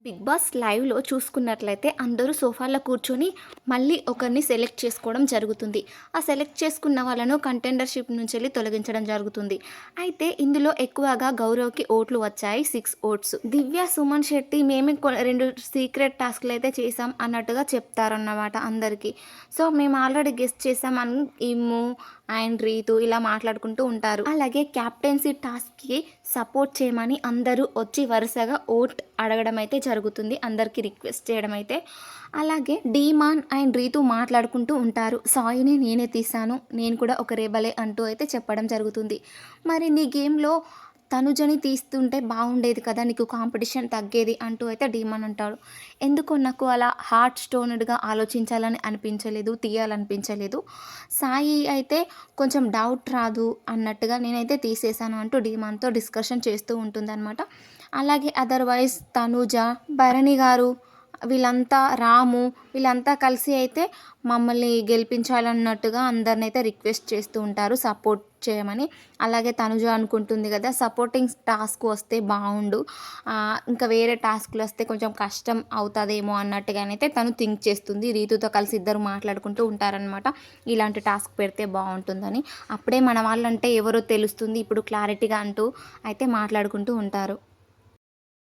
Big boss లైవ్‌లో చూసుకున్నట్లయితే అందరూ సోఫాలో కూర్చొని మళ్ళీ ఒకరిని సెలెక్ట్ చేసుకోవడం జరుగుతుంది. ఆ సెలెక్ట్ చేసుకున్న వాళ్ళను కంటెండర్‌షిప్ నుంచెల్లి తొలగించడం జరుగుతుంది. అయితే ఇందులో ఎక్కువగా గౌరవ్‌కి ఓట్లు వచ్చాయి. 6 ఓట్స్. దివ్య, సుమన్ శెట్టి మేమే 2 సీక్రెట్ టాస్క్‌లయితే చేశాం అన్నట్టుగా చెప్తారన్నమాట అందరికీ. సో, మేము ఆల్రెడీ గెస్ చేసామని ఇమ్ము అండ్ రీతు ఇలా మాట్లాడుకుంటూ ఉంటారు. అలాగే క్యాప్టెన్సీ టాస్క్‌కి సపోర్ట్ చేయమని అందరూ వచ్చి వరుసగా ఓట్ అడగడం అయితే జరుగుతుంది. అందరికీ రిక్వెస్ట్ చేయడం అయితే. అలాగే డీమాన్ అండ్ రీతు మాట్లాడుకుంటూ ఉంటారు. సాయిని నేనే తీశాను, నేను కూడా ఒక రెబలే అంటూ అయితే చెప్పడం జరుగుతుంది. మరి నీ గేమ్‌లో తనుజని తీస్తుంటే బాగుండేది కదా, నీకు కాంపిటీషన్ తగ్గేది అంటూ అయితే డీమాన్ అంటాడు. ఎందుకో నాకు అలా హార్ట్ స్టోన్డ్గా ఆలోచించాలని అనిపించలేదు, తీయాలనిపించలేదు. సాయి అయితే కొంచెం డౌట్ రాదు అన్నట్టుగా నేనైతే తీసేశాను అంటూ డీమాన్తో డిస్కషన్ చేస్తూ ఉంటుందన్నమాట. అలాగే అదర్వైజ్ తనూజ, భరణి గారు వీళ్ళంతా, రాము వీళ్ళంతా కలిసి అయితే మమ్మల్ని గెలిపించాలన్నట్టుగా అందరినైతే రిక్వెస్ట్ చేస్తూ ఉంటారు సపోర్ట్ చేయమని. అలాగే తనుజ అనుకుంటుంది కదా, సపోర్టింగ్ టాస్క్ వస్తే బాగుండు, ఇంకా వేరే టాస్క్లు వస్తే కొంచెం కష్టం అవుతుందేమో అన్నట్టుగానైతే తను థింక్ చేస్తుంది. రీతుతో కలిసి ఇద్దరు మాట్లాడుకుంటూ ఉంటారనమాట, ఇలాంటి టాస్క్ పెడితే బాగుంటుందని. అప్పుడే మన వాళ్ళంటే ఎవరో తెలుస్తుంది ఇప్పుడు క్లారిటీగా అంటూ అయితే మాట్లాడుకుంటూ ఉంటారు.